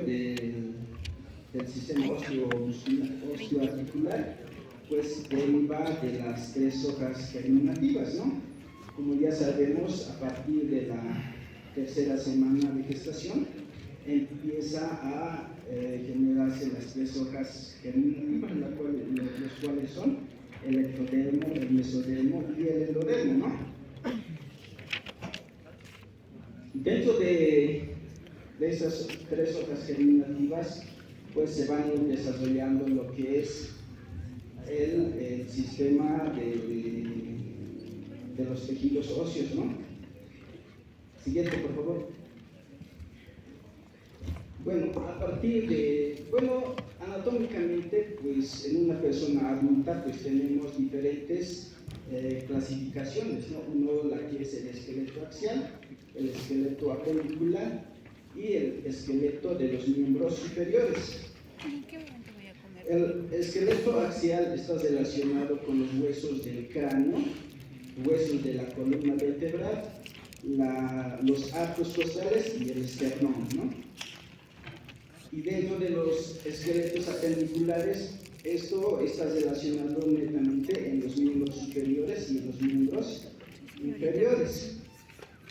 desarrollo del sistema osteoarticular, pues deriva de las tres hojas germinativas, ¿no? Como ya sabemos, a partir de la tercera semana de gestación empieza a generarse las tres hojas germinativas, los cuales son el ectodermo, el mesodermo y el endodermo, ¿no? Dentro de esas tres hojas germinativas, pues se van desarrollando lo que es el sistema de los tejidos óseos, ¿no? Siguiente, por favor. Bueno, anatómicamente, pues en una persona adulta, pues tenemos diferentes clasificaciones, ¿no? Uno, la que es el esqueleto axial, el esqueleto apendicular y el esqueleto de los miembros superiores. ¿En qué momento voy a comer? El esqueleto axial está relacionado con los huesos del cráneo, huesos de la columna vertebral, los arcos costales y el esternón, ¿no? Y dentro de los esqueletos apendiculares, esto está relacionado netamente en los miembros superiores y en los miembros inferiores.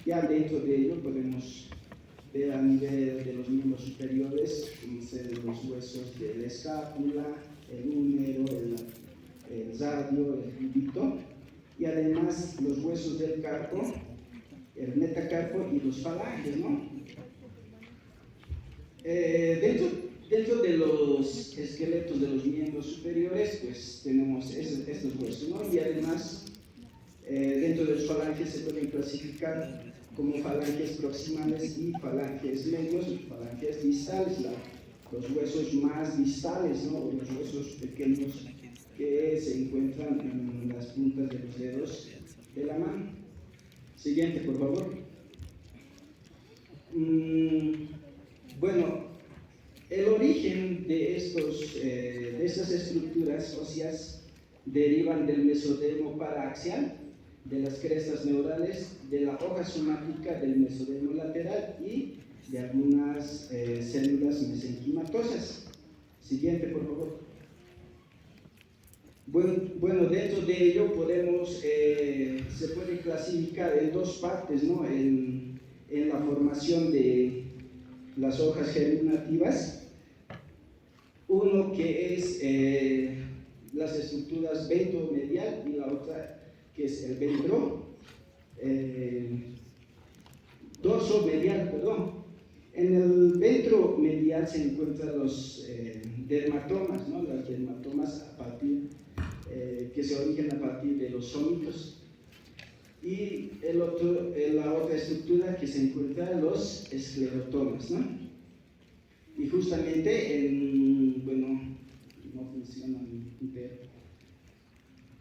Ya dentro de ello podemos ver a nivel de los miembros superiores los huesos de la escápula, el húmero, el radio, el cúbito, y además los huesos del carpo, el metacarpo y los falanges, ¿no? Dentro de los esqueletos de los miembros superiores, pues tenemos estos huesos, ¿no? Y además, dentro de los falanges se pueden clasificar como falanges proximales y falanges medios y falanges distales, los huesos más distales, ¿no? O los huesos pequeños que se encuentran en las puntas de los dedos de la mano. Siguiente, por favor. Bueno, el origen de estas estructuras óseas derivan del mesodermo paraaxial, de las crestas neurales, de la hoja somática del mesodermo lateral y de algunas células mesenquimatosas. Siguiente, por favor. Bueno, dentro de ello se puede clasificar en dos partes, ¿no? En la formación de las hojas germinativas, uno que es las estructuras ventromedial y la otra que es el dorsomedial, perdón. En el ventromedial se encuentran los dermatomas, ¿no? Las dermatomas que se originan a partir de los somitos. Y la otra estructura que se encuentra los esclerotomas, ¿no? Y justamente no funciona pero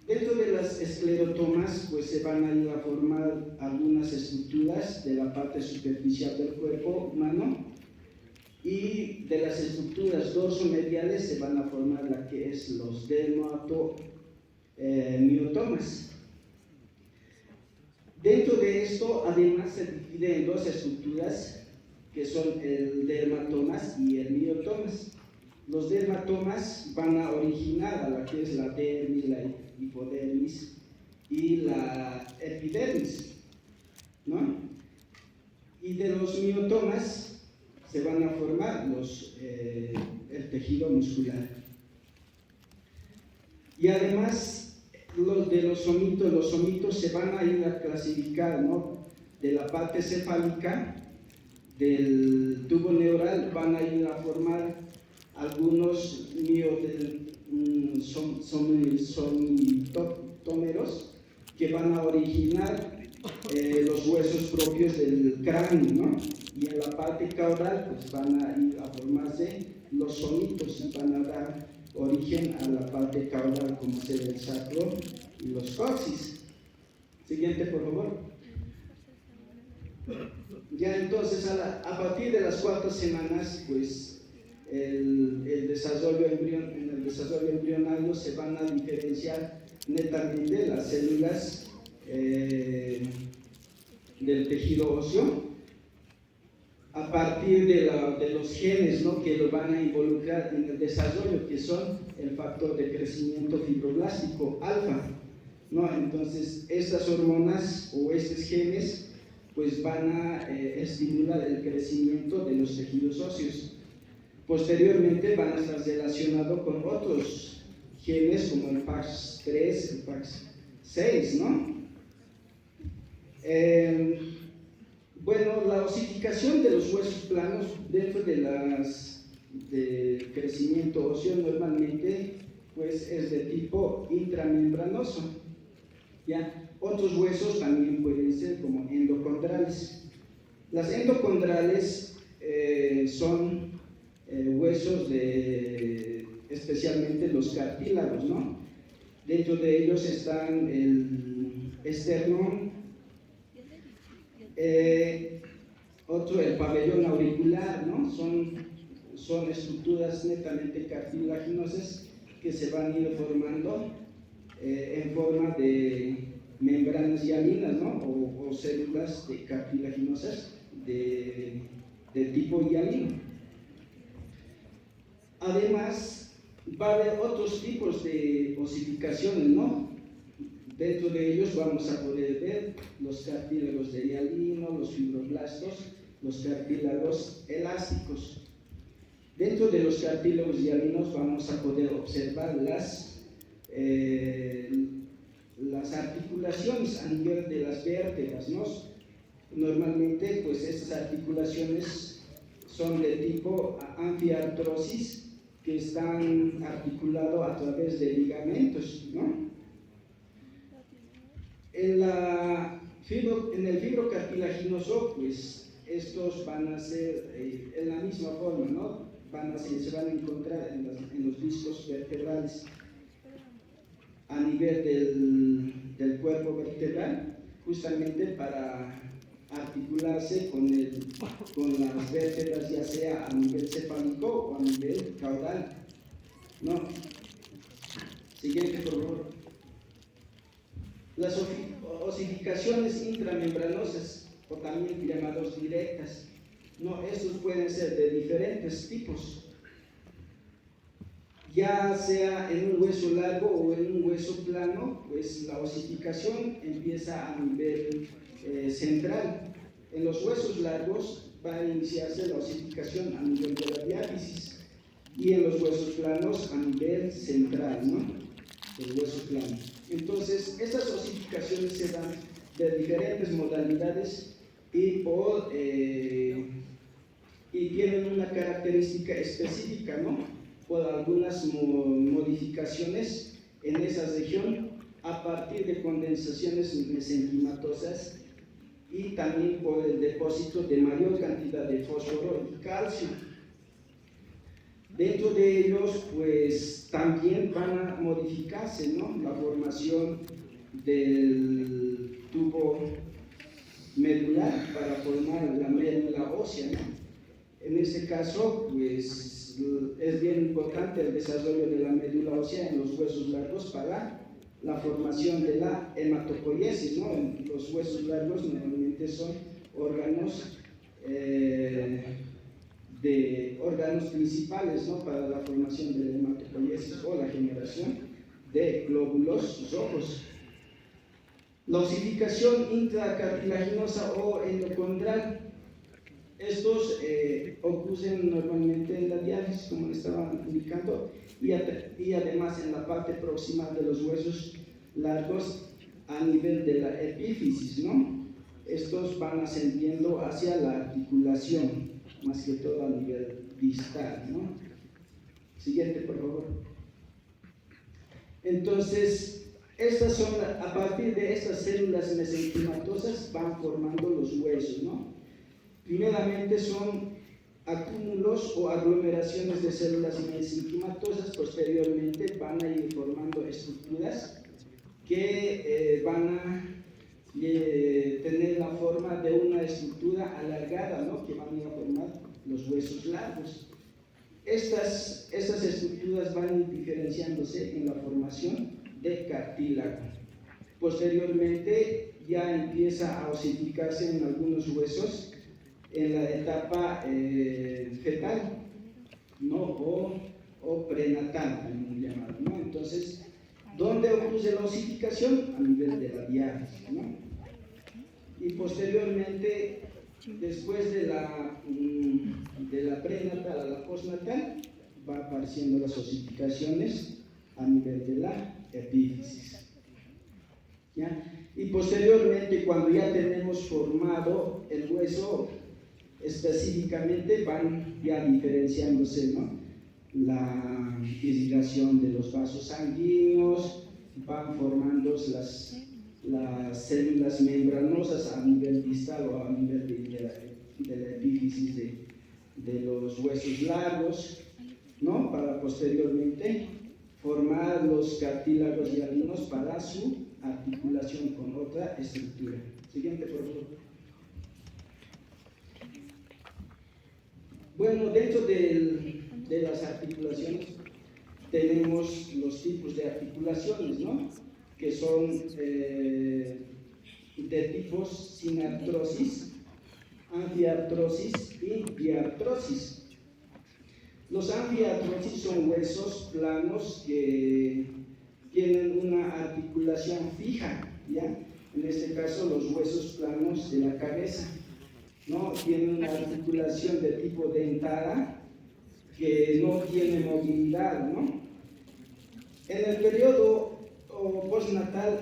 dentro de las esclerotomas pues se van a ir a formar algunas estructuras de la parte superficial del cuerpo humano, y de las estructuras dorsomediales se van a formar la que es los dermatomiotomas. Dentro de esto, además, se divide en dos estructuras que son el dermatomas y el miotomas. Los dermatomas van a originar a la que es la dermis, la hipodermis y la epidermis, ¿no? Y de los miotomas se van a formar el tejido muscular. Y además, los somitos se van a ir a clasificar, ¿no? De la parte cefálica del tubo neural van a ir a formar algunos somitómeros que van a originar los huesos propios del cráneo, ¿no? Y en la parte caudal pues van a ir a formarse los somitos y van a dar origen a la parte caudal, como ser el sacro y los coxis. Siguiente, por favor. Ya entonces, a partir de las 4 semanas, pues en el desarrollo embrionario se van a diferenciar netamente las células del tejido óseo. a partir de los genes, ¿no?, que lo van a involucrar en el desarrollo, que son el factor de crecimiento fibroblástico alfa, ¿no? Entonces, estas hormonas o estos genes pues van a estimular el crecimiento de los tejidos óseos. Posteriormente van a estar relacionados con otros genes como el PAX3, el PAX6, ¿no? Bueno, la osificación de los huesos planos dentro del crecimiento óseo normalmente pues es de tipo intramembranoso, ¿ya? Otros huesos también pueden ser como endocondrales. Las endocondrales son huesos especialmente los cartílagos, ¿no? Dentro de ellos están el esternón, otro el pabellón auricular, ¿no? Son estructuras netamente cartilaginosas que se van a ir formando en forma de membranas hialinas, ¿no? O células cartilaginosas de tipo hialino. Además, va a haber otros tipos de osificaciones, ¿no? Dentro de ellos vamos a poder ver los cartílagos de hialino, los fibroblastos, los cartílagos elásticos. Dentro de los cartílagos hialinos vamos a poder observar las articulaciones a nivel de las vértebras, ¿no? Normalmente, pues estas articulaciones son de tipo anfiartrosis, que están articulados a través de ligamentos, ¿no? En el fibro cartilaginoso, pues estos van a ser en la misma forma, ¿no? Se van a encontrar en los discos vertebrales a nivel del cuerpo vertebral, justamente para articularse con las vértebras, ya sea a nivel cefálico o a nivel caudal, ¿no? Siguiente, por favor. Las osificaciones intramembranosas, o también llamadas directas, ¿no? Estos pueden ser de diferentes tipos, ya sea en un hueso largo o en un hueso plano. Pues la osificación empieza a nivel central. En los huesos largos va a iniciarse la osificación a nivel de la diáfisis, y en los huesos planos a nivel central, ¿no? El hueso plano. Entonces, estas osificaciones se dan de diferentes modalidades y tienen una característica específica, ¿no? Por algunas modificaciones en esa región a partir de condensaciones mesenquimatosas, y también por el depósito de mayor cantidad de fósforo y calcio. Dentro de ellos, pues también van a modificarse, ¿no? La formación del tubo medular para formar la médula ósea, ¿no? En este caso, pues es bien importante el desarrollo de la médula ósea en los huesos largos para la formación de la hematopoiesis, ¿no? Los huesos largos normalmente son órganos principales, ¿no? Para la formación de la hematopoiesis o la generación de glóbulos rojos. La osificación intracartilaginosa o endocondral, estos ocurren normalmente en la diáfisis, como le estaba indicando, y además en la parte proximal de los huesos largos a nivel de la epífisis, ¿no? Estos van ascendiendo hacia la articulación, más que todo a nivel distal, ¿no? Siguiente, por favor. Entonces, a partir de estas células mesenquimatosas van formando los huesos, ¿no? Primeramente son acúmulos o aglomeraciones de células mesenquimatosas. Posteriormente van a ir formando estructuras que van a tener la forma de una estructura alargada, ¿no? Que van a ir a formar los huesos largos. Estas estructuras van a ir diferenciándose en la formación de cartílago. Posteriormente ya empieza a osificarse en algunos huesos en la etapa fetal, ¿no? O prenatal, como llamado, ¿no? Entonces, ¿dónde ocurre la osificación? A nivel de la diálisis, ¿no? Y posteriormente, después de la prenatal a la postnatal, va apareciendo las osificaciones a nivel de la epífisis, ¿ya? Y posteriormente, cuando ya tenemos formado el hueso, específicamente van ya diferenciándose, ¿no? La irrigación de los vasos sanguíneos, van formando las células membranosas a nivel distal o a nivel de la epífisis de los huesos largos, ¿no? Para posteriormente formar los cartílagos hialinos para su articulación con otra estructura. Siguiente, por favor. Bueno, dentro de las articulaciones tenemos los tipos de articulaciones, ¿no? Que son de tipos sinartrosis, anfiartrosis y diartrosis. Los anfiartrosis son huesos planos que tienen una articulación fija, ¿ya? En este caso, los huesos planos de la cabeza, ¿no? Tienen una articulación de tipo dentada que no tiene movilidad, ¿no? En el periodo postnatal,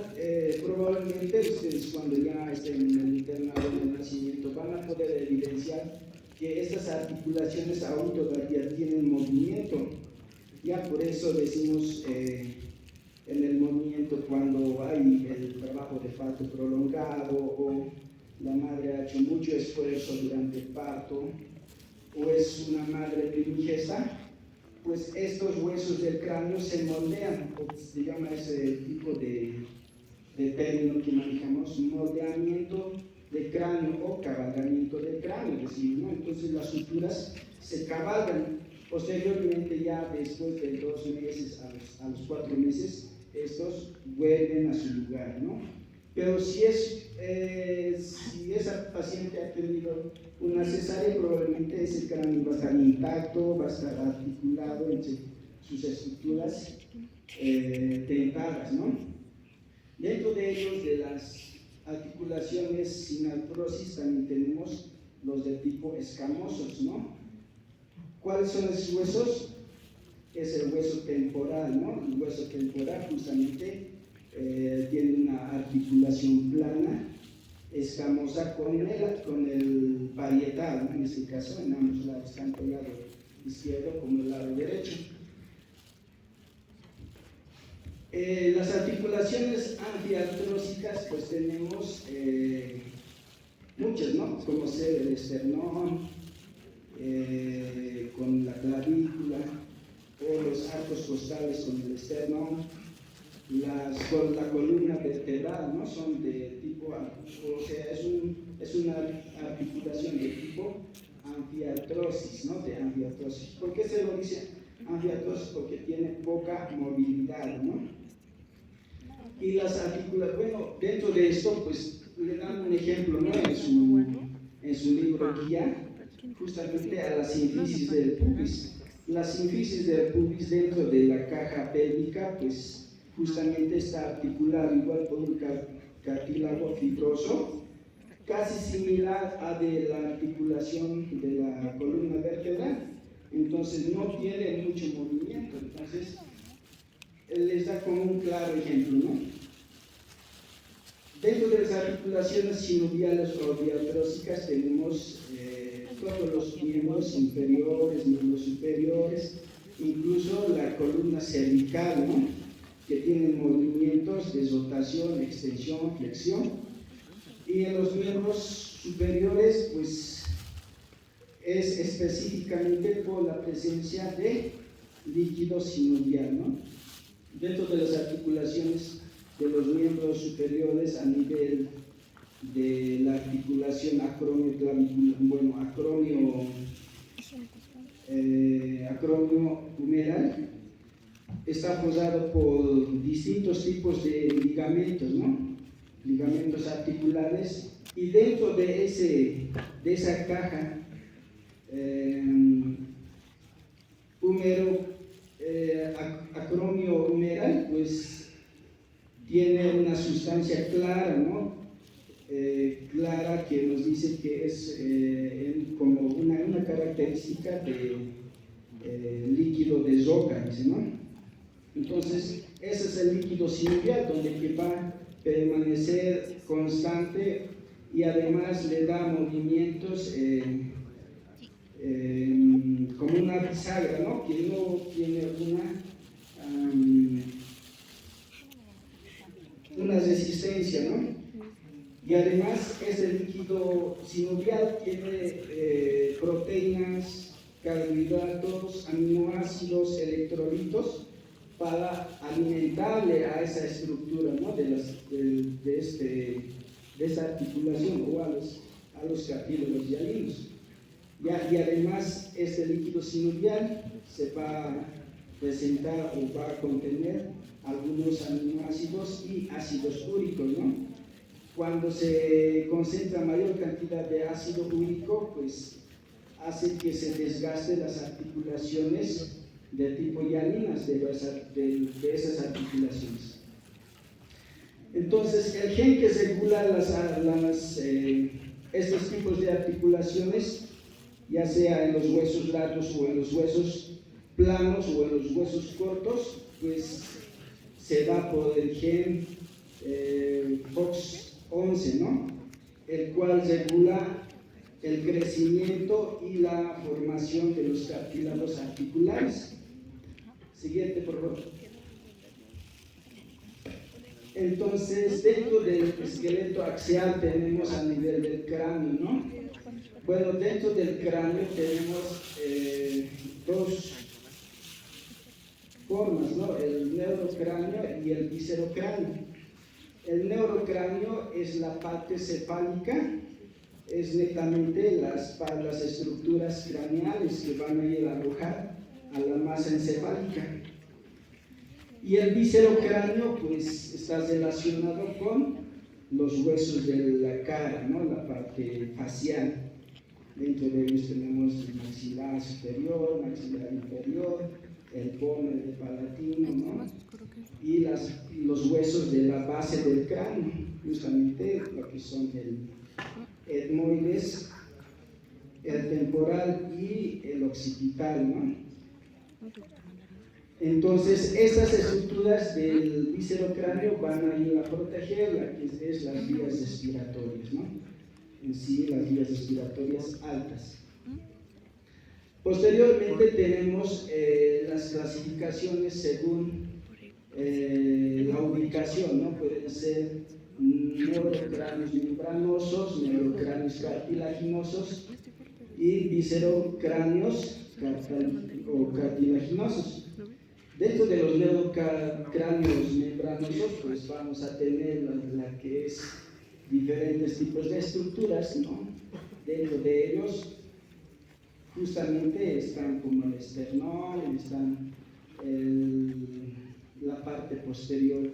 probablemente ustedes cuando ya estén en el internado del nacimiento van a poder evidenciar que estas articulaciones aún todavía tienen movimiento. Ya por eso decimos en el movimiento cuando hay el trabajo de parto prolongado o la madre ha hecho mucho esfuerzo durante el parto o es una madre primigesta, pues estos huesos del cráneo se moldean, o se llama ese tipo de término que manejamos, moldeamiento de cráneo o cabalgamiento del cráneo, es decir, ¿no? Entonces las suturas se cabalgan. Posteriormente, ya después de 2 meses a los 4 meses, estos vuelven a su lugar, ¿no? Pero si esa paciente ha tenido una cesárea, probablemente ese cráneo va a estar intacto, va a estar articulado entre sus estructuras dentadas, ¿no? Dentro de ellos, de las articulaciones sin artrosis, también tenemos los de tipo escamosos, ¿no? ¿Cuáles son esos huesos? Es el hueso temporal, ¿no? El hueso temporal justamente tiene una articulación plana, escamosa con el parietal, ¿no? En este caso, en ambos lados, tanto el lado izquierdo como el lado derecho. Las articulaciones anfiartrósicas, pues tenemos muchas, ¿no? Como ser el esternón, con la clavícula, o los arcos costales con el esternón, con la columna vertebral, ¿no? Son de tipo, o sea, es una articulación de tipo anfiartrosis, ¿no? De anfiartrosis. ¿Por qué se lo dice anfiartrosis? Porque tiene poca movilidad, ¿no? Y las articulaciones, bueno, dentro de esto, pues le dan un ejemplo, ¿no? En su libro guía, justamente a la sínfisis del pubis. La sínfisis del pubis dentro de la caja pélvica, pues justamente está articulado igual por un cartílago fibroso, casi similar a de la articulación de la columna vertebral. Entonces no tiene mucho movimiento. Entonces les da como un claro ejemplo, ¿no? Dentro de las articulaciones sinoviales o diartrósicas tenemos todos los miembros inferiores, miembros superiores, incluso la columna cervical, ¿no? Que tienen movimientos de rotación, extensión, flexión. Y en los miembros superiores, pues es específicamente por la presencia de líquido sinovial, ¿no? Dentro de las articulaciones de los miembros superiores a nivel de la articulación acromio-clavicular, bueno, acromio-humeral, está formado por distintos tipos de ligamentos, ¿no? Ligamentos articulares, y dentro de de esa caja acromio humeral, pues tiene una sustancia clara, ¿no? Clara, que nos dice que es como una característica de líquido de roca, dice, ¿no? Entonces, ese es el líquido sinovial, donde que va a permanecer constante y además le da movimientos como una bisagra, ¿no? Que no tiene una resistencia, ¿no? Y además ese líquido sinovial tiene proteínas, carbohidratos, aminoácidos, electrolitos para alimentarle a esa estructura, ¿no? de esa articulación o a los cartílagos hialinos. Y además este líquido sinovial se va a presentar o va a contener algunos aminoácidos y ácidos úricos, ¿no? Cuando se concentra mayor cantidad de ácido úrico, pues hace que se desgasten las articulaciones de tipo hialinas de esas articulaciones. Entonces, el gen que regula estos tipos de articulaciones, ya sea en los huesos largos o en los huesos planos o en los huesos cortos, pues se da por el gen FOX11, ¿no? El cual regula el crecimiento y la formación de los cartílagos articulares. Siguiente, por favor. Entonces, dentro del esqueleto axial tenemos a nivel del cráneo, ¿no? Bueno, dentro del cráneo tenemos dos formas, ¿no? El neurocráneo y el viscerocráneo. El neurocráneo es la parte cefálica, es netamente las estructuras craneales que van a ir a alojar a la masa encefálica. Y el viscerocráneo pues está relacionado con los huesos de la cara, ¿no? La parte facial. Dentro de ellos tenemos el maxilar superior, maxilar inferior, el pómulo de palatino, ¿no? Y los huesos de la base del cráneo, justamente lo que son el etmoides, el temporal y el occipital, ¿no? Entonces, estas estructuras del viscerocráneo van a ir a proteger lo que es las vías respiratorias, ¿no? En sí, las vías respiratorias altas. Posteriormente tenemos las clasificaciones según la ubicación, ¿no? Pueden ser neurocráneos membranosos, neurocráneos cartilaginosos y viscerocráneos o cartilaginosos. Dentro de los neurocráneos membranosos, pues vamos a tener la que es diferentes tipos de estructuras, ¿no? Dentro de ellos, justamente están como el esternón, están la parte posterior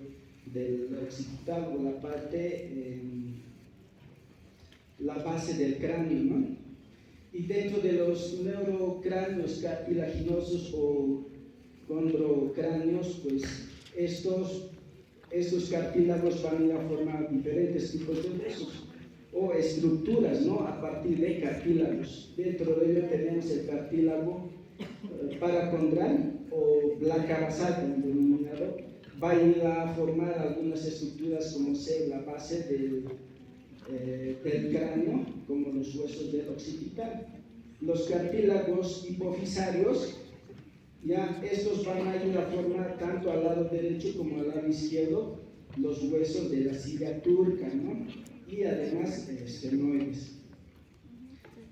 del occipital o la base del cráneo, ¿no? Y dentro de los neurocráneos cartilaginosos o condrocráneos, pues estos cartílagos van a formar diferentes tipos de huesos o estructuras, ¿no? A partir de cartílagos. Dentro de ello tenemos el cartílago paracondral o placa basal, como denominado, va a ir a formar algunas estructuras como ser la base del cráneo, como los huesos del occipital. Los cartílagos hipofisarios, ya estos van a ir a formar tanto al lado derecho como al lado izquierdo los huesos de la silla turca, ¿no? Y además estenoides.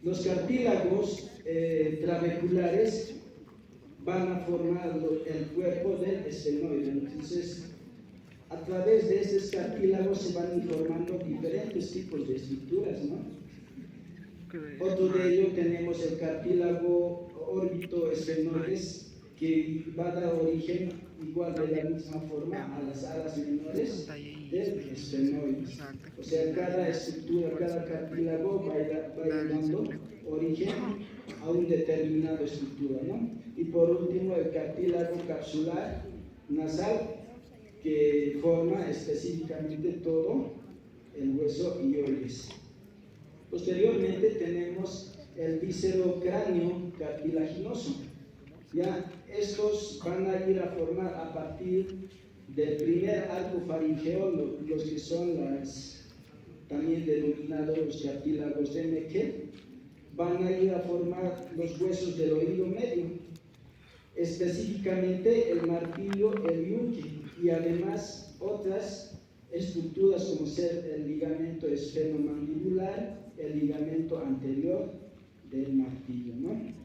Los cartílagos trabeculares van a formar el cuerpo del estenoide. Entonces, a través de estos cartílagos se van formando diferentes tipos de estructuras, ¿no? Otro de ellos tenemos el cartílago órbito-estenoides que va a dar origen igual de la misma forma a las alas menores del esfenoides. O sea, cada estructura, cada cartílago va dando origen a una determinada estructura, ¿no? Y por último, el cartílago capsular nasal, que forma específicamente todo el hueso hioides. Posteriormente tenemos el viscerocráneo cartilaginoso. Ya, estos van a ir a formar a partir del primer arco faringeo, los que son también denominados los cartílagos de Meckel, van a ir a formar los huesos del oído medio, específicamente el martillo, el yunque, y además otras estructuras como ser el ligamento esfenomandibular, el ligamento anterior del martillo, ¿no?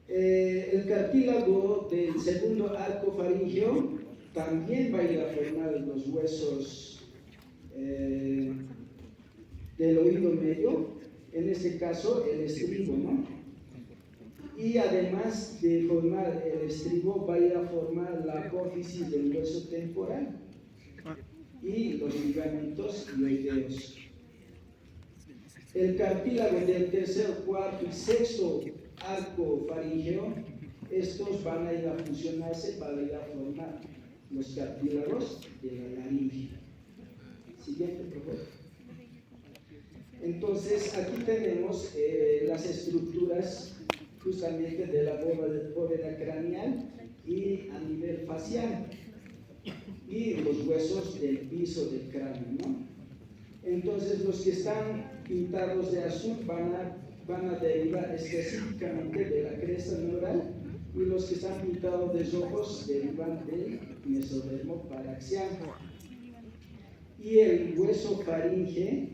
El cartílago del segundo arco faríngeo también va a ir a formar los huesos del oído medio, en este caso el estribo, ¿no? Y además de formar el estribo, va a ir a formar la apófisis del hueso temporal y los ligamentos hioideos. El cartílago del tercer, cuarto y sexto arco faríngeo, estos van a ir a fusionarse para ir a formar los cartílagos de la laringe. Siguiente, por favor. Entonces, aquí tenemos las estructuras justamente de la bóveda craneal y a nivel facial, y los huesos del piso del cráneo, ¿no? Entonces, los que están pintados de azul van a derivar específicamente de la cresta neural, y los que están pintados de rojos derivan del mesodermo paraxial. Y el hueso faringe,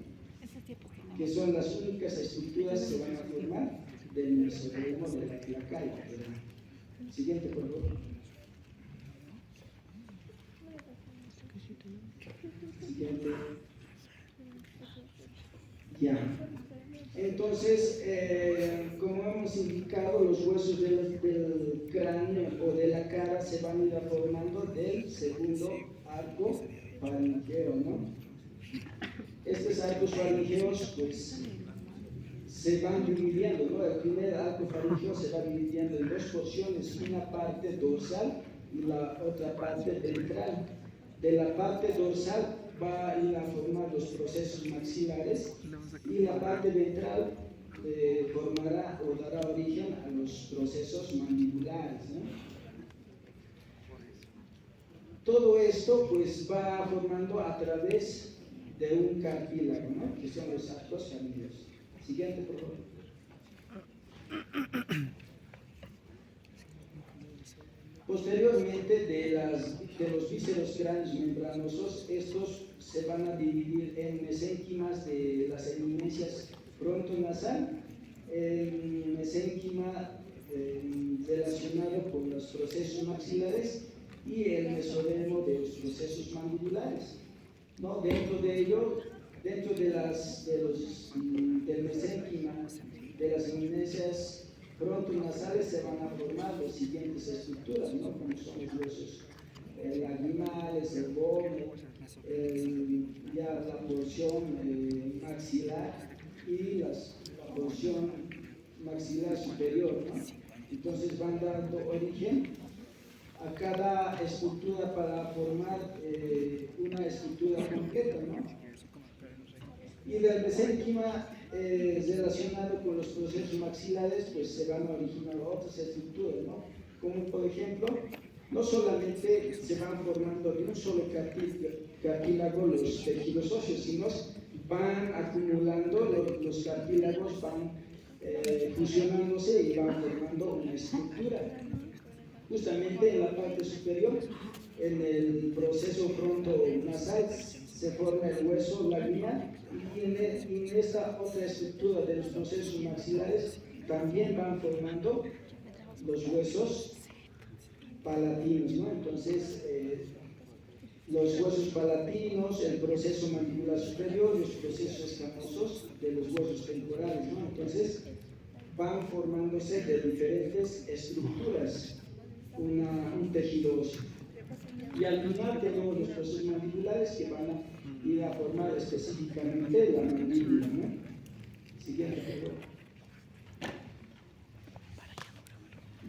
que son las únicas estructuras que van a formar del mesodermo de la clacaria. Siguiente, por favor. Siguiente. Ya. Entonces, como hemos indicado, los huesos del cráneo o de la cara se van a ir formando del segundo arco faringeo, ¿no? Estos arcos faringeos, pues, se van dividiendo, ¿no? El primer arco faringeo se va dividiendo en dos porciones, una parte dorsal y la otra parte ventral. De la parte dorsal va a ir a formar los procesos maxilares, y la parte ventral formará o dará origen a los procesos mandibulares, ¿no? Todo esto pues va formando a través de un cartílago, ¿no? Que son los arcos faringeos. Siguiente, por favor. Posteriormente, de los vísceros cráneos membranosos, estos se van a dividir en mesénquimas de las eminencias frontonasal, en mesénquima relacionado con los procesos maxilares, y el mesodermo de los procesos mandibulares, ¿no? Dentro de ello, dentro del mesénquima de las eminencias frontonasales se van a formar las siguientes estructuras, ¿no? Como son los huesos lagrimales, el borde, ya la porción maxilar y la porción maxilar superior, ¿no? Entonces van dando origen a cada estructura para formar una estructura completa, ¿no? Y del mesénquima relacionado con los procesos maxilares, pues se van a originar otras estructuras, ¿no? Como por ejemplo, no solamente se van formando de un solo cartílago los tejidos óseos, sino van acumulando, los cartílagos van fusionándose y van formando una estructura. Justamente en la parte superior, en el proceso frontonasal, se forma el hueso lagrimal, y en esta otra estructura de los procesos maxilares también van formando los huesos palatinos, ¿no? Entonces, los huesos palatinos, el proceso mandibular superior, los procesos escamosos de los huesos temporales, ¿no? Entonces, van formándose de diferentes estructuras, un tejido óseo. Y al final tenemos los procesos mandibulares que van a ir a formar específicamente la mandíbula, ¿no? Siguiente, por favor.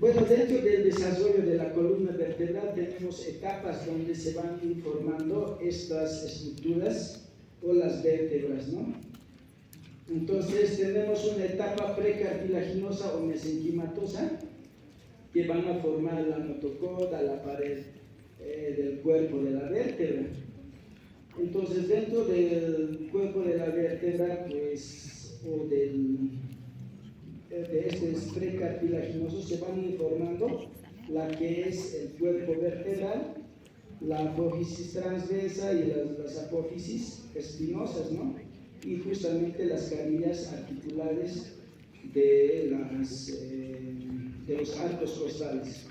Bueno, dentro del desarrollo de la columna vertebral tenemos etapas donde se van formando estas estructuras o las vértebras, ¿no? Entonces tenemos una etapa precartilaginosa o mesenquimatosa que van a formar la notocoda, la pared del cuerpo de la vértebra. Entonces dentro del cuerpo de la vértebra, pues, o de este precartilaginoso se van informando la que es el cuerpo vertebral, la apófisis transversa y las apófisis espinosas, ¿no? Y justamente las carillas articulares de los arcos costales.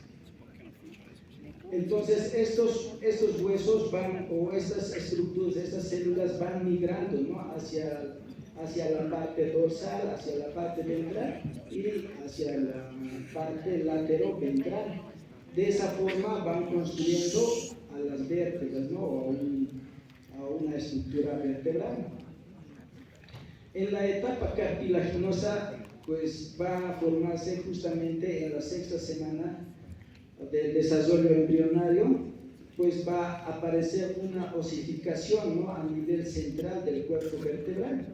Entonces estos huesos van, o estas estructuras, estas células van migrando, ¿no? hacia la parte dorsal, hacia la parte ventral y hacia la parte lateroventral. De esa forma van construyendo a las vértebras, ¿no? O a una estructura vertebral. En la etapa cartilaginosa, pues va a formarse justamente en la sexta semana del desarrollo embrionario, pues va a aparecer una osificación, ¿no? A nivel central del cuerpo vertebral.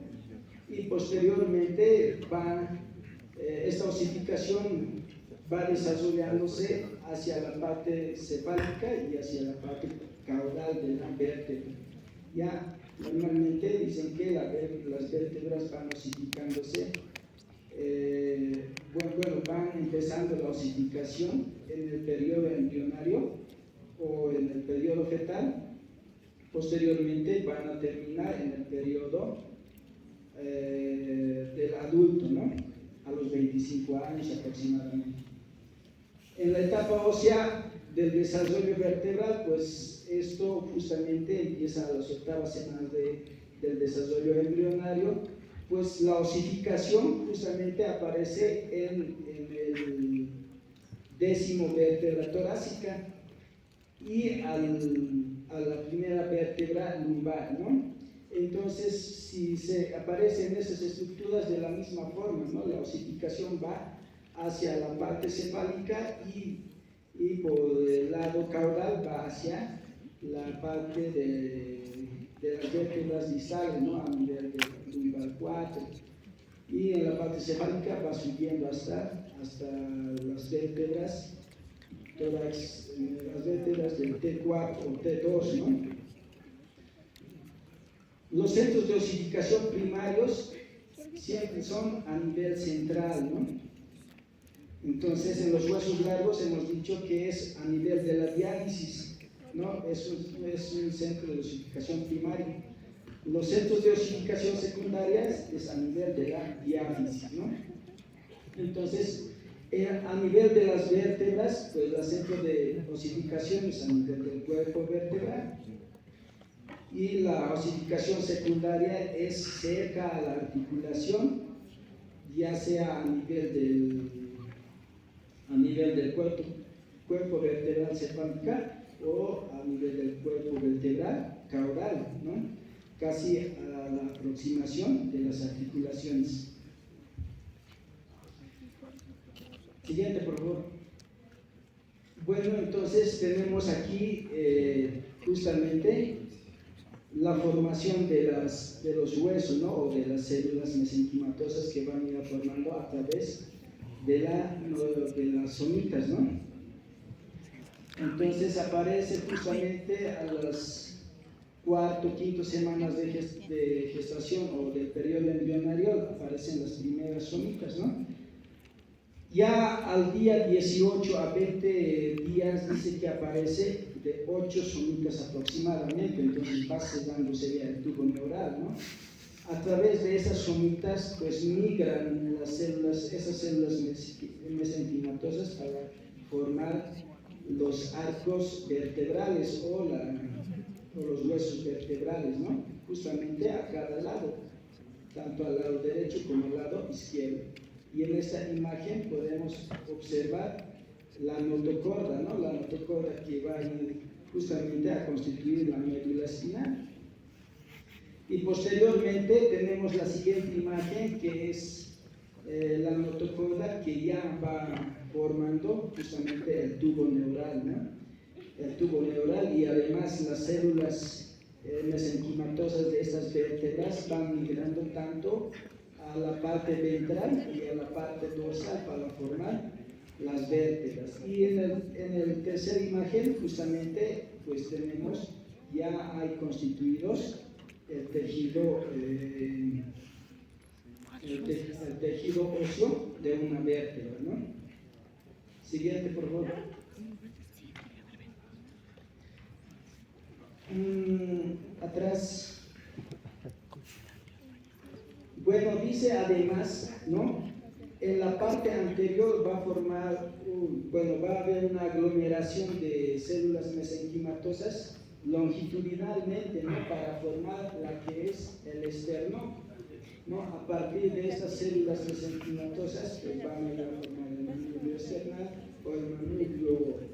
Y posteriormente esta osificación va desarrollándose hacia la parte cefálica y hacia la parte caudal de la vértebra. Ya normalmente dicen que las vértebras van osificándose, van empezando la osificación en el periodo embrionario o en el periodo fetal, posteriormente van a terminar en el periodo del adulto, ¿no? A los 25 años aproximadamente. En la etapa ósea del desarrollo vertebral, pues esto justamente empieza a las octavas semanas del desarrollo embrionario, pues la osificación justamente aparece en el 10º vértebra torácica y a la primera vértebra lumbar, ¿no? Entonces, si se aparecen esas estructuras de la misma forma, ¿no? La osificación va hacia la parte cefálica y por el lado caudal va hacia la parte de las vértebras distales, ¿no? A nivel de lumbar 4. Y en la parte cefálica va subiendo hasta las vértebras tórax, las vértebras del T4 o T2, ¿no? Los centros de osificación primarios siempre son a nivel central, ¿no? Entonces, en los huesos largos hemos dicho que es a nivel de la diálisis, ¿no? Es un centro de osificación primario. Los centros de osificación secundarias es a nivel de la diálisis, ¿no? Entonces, a nivel de las vértebras, pues el centro de osificación es a nivel del cuerpo vertebral. Y la osificación secundaria es cerca a la articulación, ya sea a nivel del cuerpo vertebral cefálica o a nivel del cuerpo vertebral caudal, ¿no? Casi a la aproximación de las articulaciones. Siguiente, por favor. Bueno, entonces tenemos aquí justamente la formación de los huesos, ¿no? O de las células mesenquimatosas que van a ir formando a través de las somitas, ¿no? Entonces aparece justamente a las 4 o 5 semanas de gestación o del periodo embrionario, aparecen las primeras somitas, ¿no? Ya al día 18 a 20 días dice que aparece de 8 somitas aproximadamente, entonces va dándose el tubo neural, ¿no? A través de esas somitas, pues migran esas células mesenquimatosas para formar los arcos vertebrales o los huesos vertebrales, ¿no? Justamente a cada lado, tanto al lado derecho como al lado izquierdo. Y en esta imagen podemos observar la notocorda, ¿no? La notocorda que va justamente a constituir la médula espinal. Y posteriormente tenemos la siguiente imagen, que es la notocorda que ya va formando justamente el tubo neural, ¿no? El tubo neural, y además las células mesenquimatosas de estas vértebras van migrando tanto a la parte ventral y a la parte dorsal para formar las vértebras. Y en el tercer imagen justamente pues tenemos, ya hay constituidos el tejido óseo de una vértebra, ¿no? Siguiente, por favor. Atrás. Bueno, dice además, ¿no? En la parte anterior va a formar, va a haber una aglomeración de células mesenquimatosas longitudinalmente, ¿no? Para formar la que es el esternón, ¿no? A partir de estas células mesenquimatosas que van a formar el manubrio esternal o el manubrio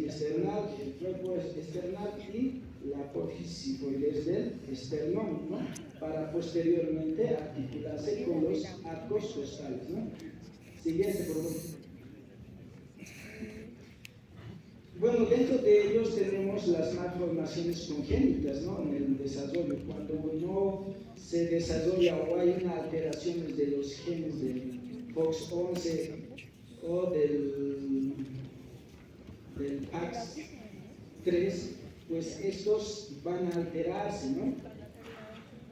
external, el cuerpo external y la apófisis sifoides del esternón, ¿no? Para posteriormente articularse con los arcos costales, ¿no? Siguiente, por favor. Bueno, dentro de ellos tenemos las malformaciones congénitas, ¿no? En el desarrollo, cuando no se desarrolla o hay una alteración de los genes del FOX11 o del PAX3, pues estos van a alterarse, ¿no?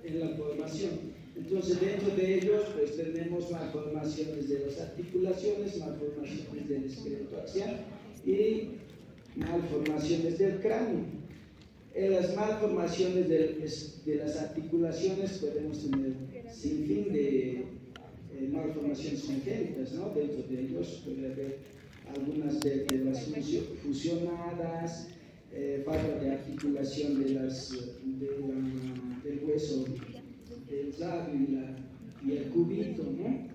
En la formación. Entonces, dentro de ellos, pues tenemos malformaciones de las articulaciones, malformaciones del esqueleto axial y malformaciones del cráneo. En las malformaciones de las articulaciones podemos tener sin fin de malformaciones congénitas, ¿no? Dentro de ellos puede haber algunas vértebras fusionadas, falta de articulación del hueso del labio y el cubito, ¿no?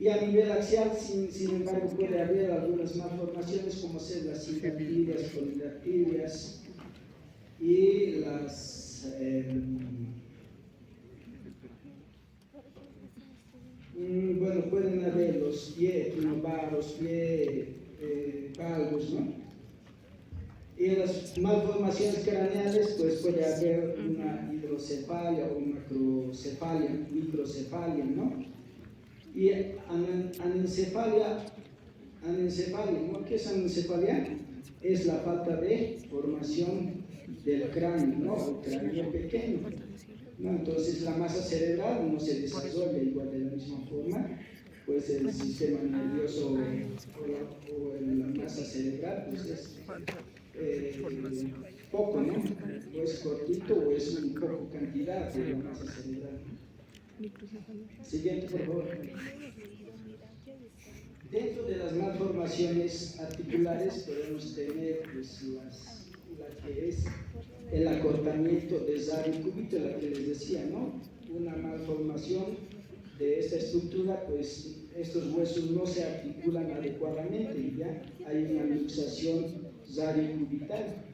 Y a nivel axial, sin embargo, puede haber algunas malformaciones como ser las sindactilias, polidactilias y las pueden haber los pie equinovaros, pie valgos, ¿no? Y en las malformaciones craneales, pues puede haber una hidrocefalia o microcefalia, ¿no? Y anencefalia, ¿no? ¿Qué es anencefalia? Es la falta de formación del cráneo, ¿no? El cráneo pequeño, ¿no? Entonces la masa cerebral no se desarrolla igual de la misma forma, pues el sistema nervioso o la masa cerebral pues es poco, ¿no? O es cortito o es un poco cantidad de la masa cerebral. Siguiente, por favor. Dentro de las malformaciones articulares podemos tener pues, la que es el acortamiento de radio cúbito, la que les decía, ¿no? Una malformación de esta estructura, pues estos huesos no se articulan adecuadamente y ya hay una luxación radiocubital.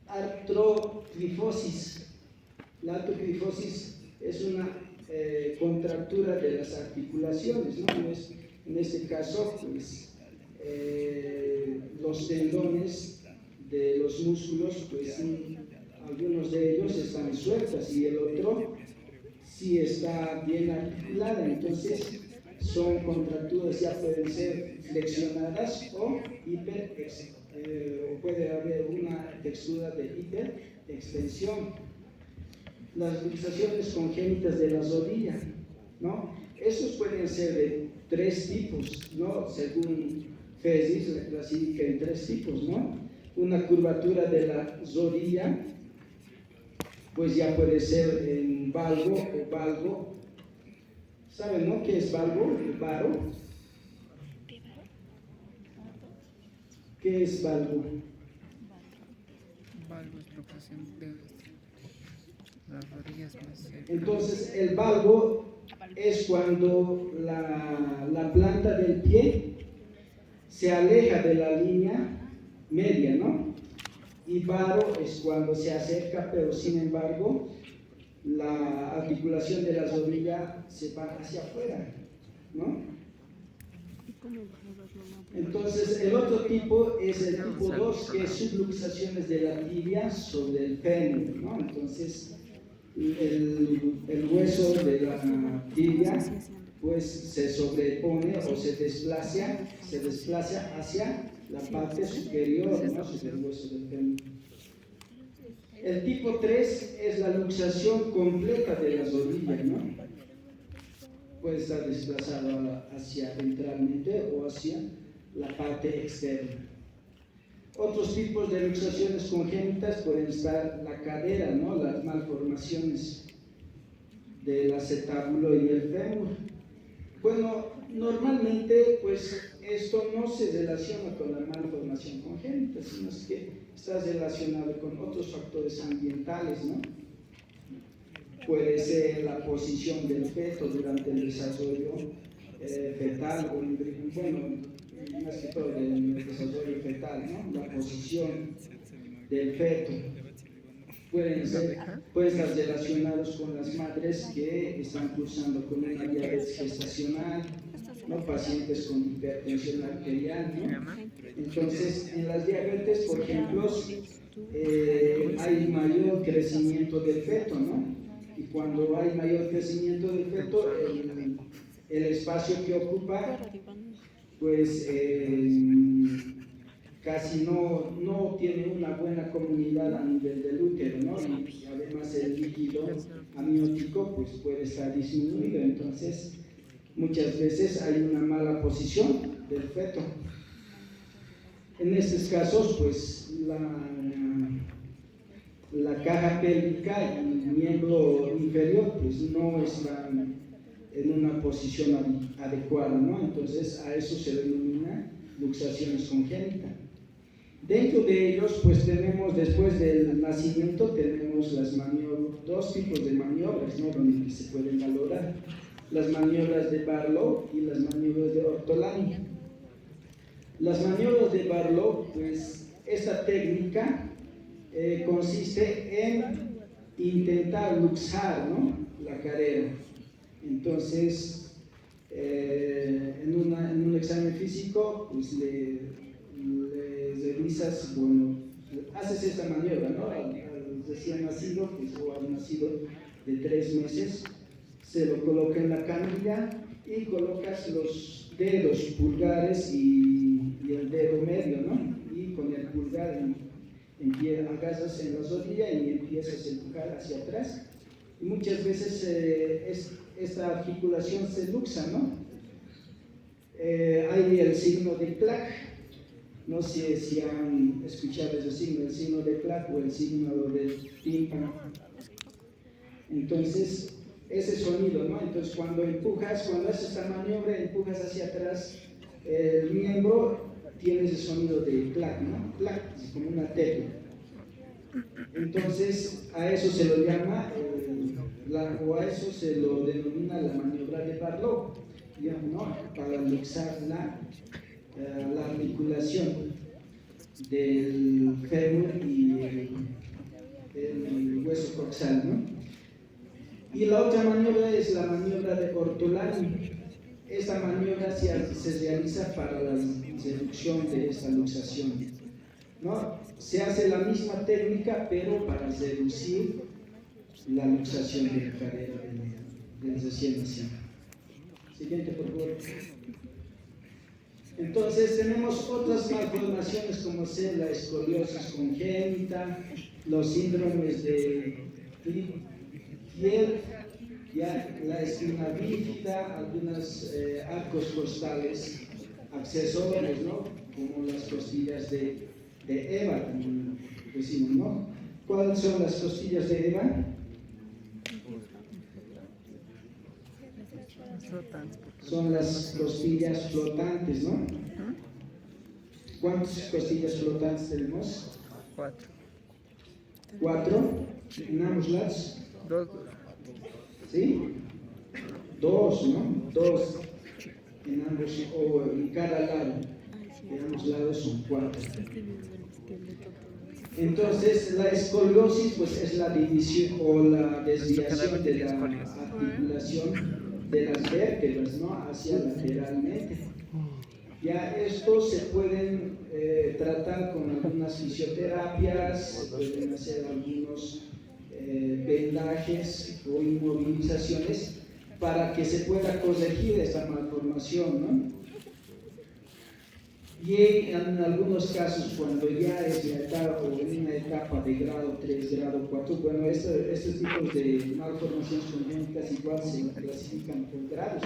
Artroglifosis. La artroglifosis es una contractura de las articulaciones, ¿no? En este caso, pues, los tendones de los músculos, pues algunos de ellos están sueltos y el otro sí está bien articulada, entonces son contracturas, ya pueden ser flexionadas o puede haber una textura de hiperextensión. Las luxaciones congénitas de la rodilla, ¿no? Estos pueden ser de 3 tipos, ¿no? Según Fesis la clasifica en 3 tipos, ¿no? Una curvatura de la rodilla, pues ya puede ser en valgo o valgo. ¿Saben, no? ¿Qué es valgo? ¿El varo? ¿Qué es valgo? Valgo es locación de Las rodillas más cerca. Entonces el valgo es cuando la planta del pie se aleja de la línea media, ¿no? Y varo es cuando se acerca, pero sin embargo la articulación de la rodilla se va hacia afuera, ¿no? Entonces el otro tipo es el tipo 2, que es subluxaciones de la tibia sobre el fémur, ¿no? Entonces el hueso de la tibia pues se sobrepone o se desplaza hacia la parte superior, ¿no? Sobre el hueso del fémur. El tipo 3 es la luxación completa de la rodilla, ¿no? Puede estar desplazado hacia ventralmente o hacia la parte externa. Otros tipos de luxaciones congénitas pueden estar la cadera, ¿no? Las malformaciones del acetábulo y el fémur. Bueno, normalmente pues esto no se relaciona con la malformación congénita, sino es que está relacionado con otros factores ambientales, ¿no? Puede ser la posición del feto durante el desarrollo fetal, o bueno, más que todo el desarrollo fetal, ¿no? La posición del feto. Pueden estar relacionados con las madres que están cursando con una diabetes gestacional, ¿no? Pacientes con hipertensión arterial, ¿no? Entonces, en las diabetes, por ejemplo, hay mayor crecimiento del feto, ¿no? Y cuando hay mayor crecimiento del feto, el espacio que ocupa, pues casi no tiene una buena comunidad a nivel del útero, ¿no? Y además el líquido amniótico pues puede estar disminuido, entonces muchas veces hay una mala posición del feto. En estos casos, pues la caja pélvica y el miembro inferior pues no están en una posición adecuada, ¿no? Entonces a eso se denomina luxaciones congénitas. Dentro de ellos pues tenemos, después del nacimiento, tenemos las maniobras, dos tipos de maniobras, ¿no? Donde se pueden valorar: las maniobras de Barlow y las maniobras de Ortolani. Las maniobras de Barlow, pues esta técnica consiste en intentar luxar, ¿no? La cadera. Entonces, en un examen físico, pues le revisas, bueno, haces esta maniobra, ¿no? Al recién nacido, pues, o al nacido de 3 meses, se lo coloca en la camilla y colocas los dedos pulgares y el dedo medio, ¿no? Y con el pulgar agarras en la rodilla y empiezas a empujar hacia atrás. Y muchas veces esta articulación se luxa, ¿no? Hay el signo de Clark. No sé si han escuchado ese signo, el signo de Clark o el signo del tímpano. Entonces, ese sonido, ¿no? Entonces, cuando haces esta maniobra, empujas hacia atrás el miembro, tiene ese sonido de clac, ¿no? Clac, como una tecla. Entonces, a eso se lo llama, o a eso se lo denomina la maniobra de Barlow, digamos, ¿no? Para luxar la articulación del fémur y el hueso coxal, ¿no? Y la otra maniobra es la maniobra de Ortolani. Esta maniobra se realiza para la reducción de esta luxación, ¿no? Se hace la misma técnica, pero para reducir la luxación de la cadera del recién nacido. Siguiente, por favor. Entonces tenemos otras malformaciones como ser la escoliosis congénita, los síndromes de Thiel, ya la espina bífida, algunos arcos costales accesorios, ¿no? Como las costillas de Eva, como decimos, ¿no? ¿Cuáles son las costillas de Eva? Son las costillas flotantes, ¿no? ¿Cuántas costillas flotantes tenemos? 4. 4. Unámoslas. Dos. ¿Sí? Dos, ¿no? Dos en ambos, o en cada lado. En ambos lados son 4. Entonces, la escoliosis pues es la división o la desviación de la articulación de las vértebras, ¿no? Hacia lateralmente. Ya estos se pueden tratar con algunas fisioterapias, se pueden hacer algunos vendajes o inmovilizaciones para que se pueda corregir esta malformación, ¿no? Y en algunos casos, cuando ya es en una etapa de grado 3, grado 4, bueno, estos tipos de malformaciones congénitas igual se clasifican por grados.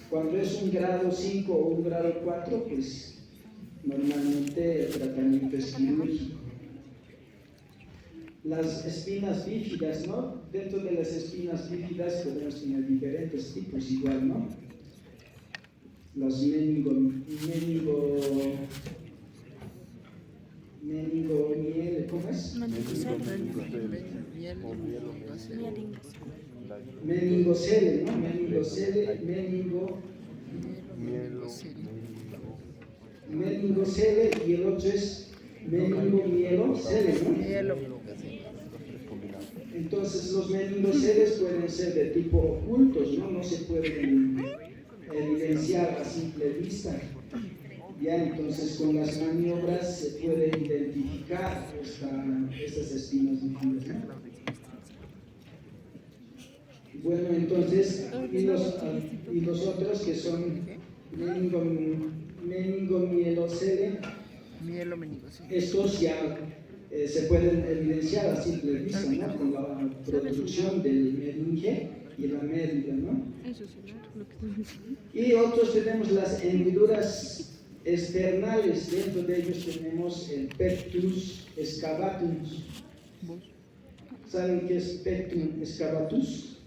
Cuando es un grado 5 o un grado 4, pues normalmente el tratamiento es quirúrgico. Las espinas bífidas, ¿no? Dentro de las espinas bífidas podemos tener diferentes tipos igual, ¿no? Los meningomiel, ¿cómo es? Meningocele, ¿no? Meningocele y el otro es meningomielocele, ¿no? Entonces los meningoceles pueden ser de tipo ocultos, ¿no? No se pueden evidenciar a simple vista. Ya, entonces con las maniobras se puede identificar estas espinas bífidas, ¿no? Bueno, entonces, y los otros que son meningomielocele, estos ya se pueden evidenciar a simple vista, ¿no? Con la producción del meninge y la médula, ¿no? Y otros tenemos las hendiduras externales, dentro de ellos tenemos el pectus excavatus. ¿Saben qué es pectus excavatus?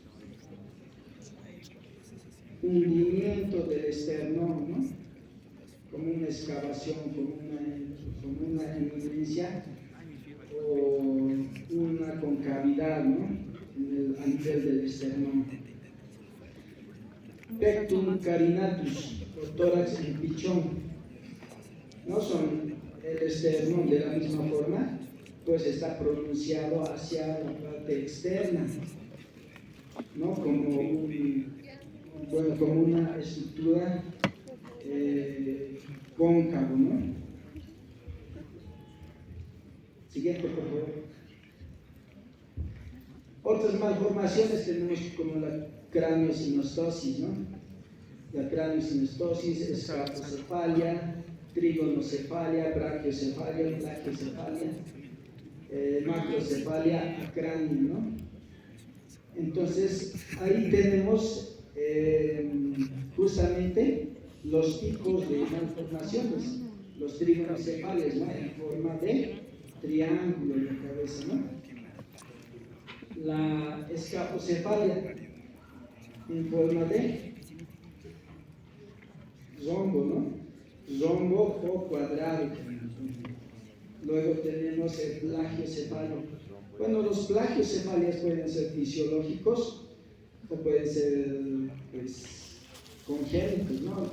Hundimiento del esternón, ¿no? Como una excavación, como una eminencia o una concavidad, ¿no? A nivel del esternón. Pectum carinatus, o tórax en pichón, no son el esternón de la misma forma, pues está pronunciado hacia la parte externa, ¿no? Como una estructura cóncavo, ¿no? Siguiente, por favor. Otras malformaciones tenemos como la craniosinostosis, ¿no? La craniosinostosis, escapocefalia, trigonocefalia, brachiocefalia, plaquiocefalia, macrocefalia, acráneo, ¿no? Entonces, ahí tenemos justamente los tipos de malformaciones, los trigonocefalias, ¿no? En forma de triángulo en la cabeza, ¿no? La escapocefalia en forma de rombo, ¿no? Rombo o cuadrado. Luego tenemos el plagiocefalia. Bueno, los plagiocefalias pueden ser fisiológicos o pueden ser pues, congénitos, ¿no?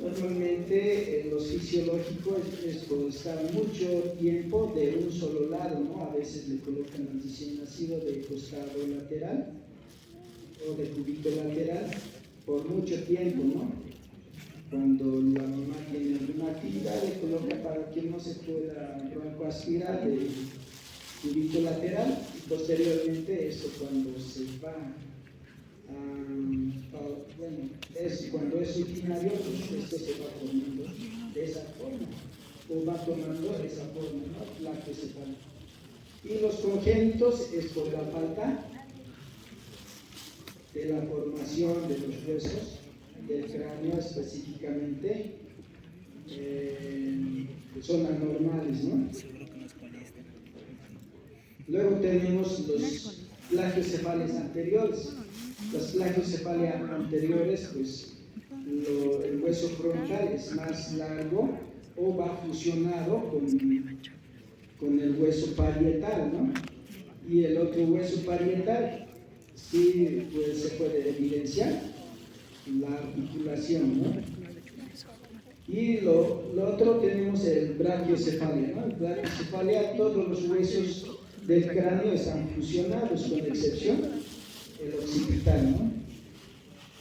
Normalmente los fisiológicos es por estar mucho tiempo de un solo lado, ¿no? A veces le colocan al recién nacido de costado lateral o de cubito lateral por mucho tiempo, ¿no? Cuando la mamá tiene alguna actividad le coloca para que no se pueda broncoaspirar de cubito lateral y posteriormente eso cuando se va cuando es urinario, pues esto se va formando de esa forma, o va tomando esa forma, ¿no? Plaquiocefalia. Y los congénitos es por la falta de la formación de los huesos del cráneo específicamente, son anormales, ¿no? Luego tenemos los plagiocefalias anteriores. Las plagiocefalias anteriores, pues el hueso frontal es más largo o va fusionado con el hueso parietal, ¿no? Y el otro hueso parietal, sí pues, se puede evidenciar la articulación, ¿no? Y lo otro tenemos el brachiocefalia, ¿no? El brachiocefalia, todos los huesos del cráneo están fusionados, con excepción el occipital, ¿no?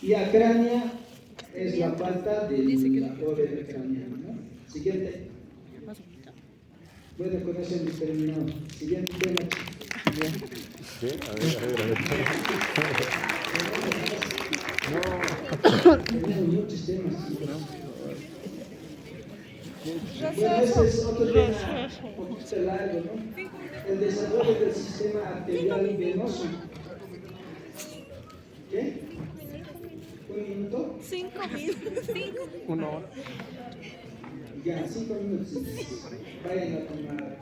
Y acránea es la falta de la bóveda craneana, ¿no? Siguiente. Bueno, con eso hemos terminado. Siguiente tema. Sí, a ver. Tenemos muchos temas. Bueno, este es otro tema un poquito largo, ¿no? El desarrollo del sistema arterial y venoso. ¿Qué? ¿Un minuto? 5 minutos. 1 hora. Ya, 5 minutos. Vayan a tomar.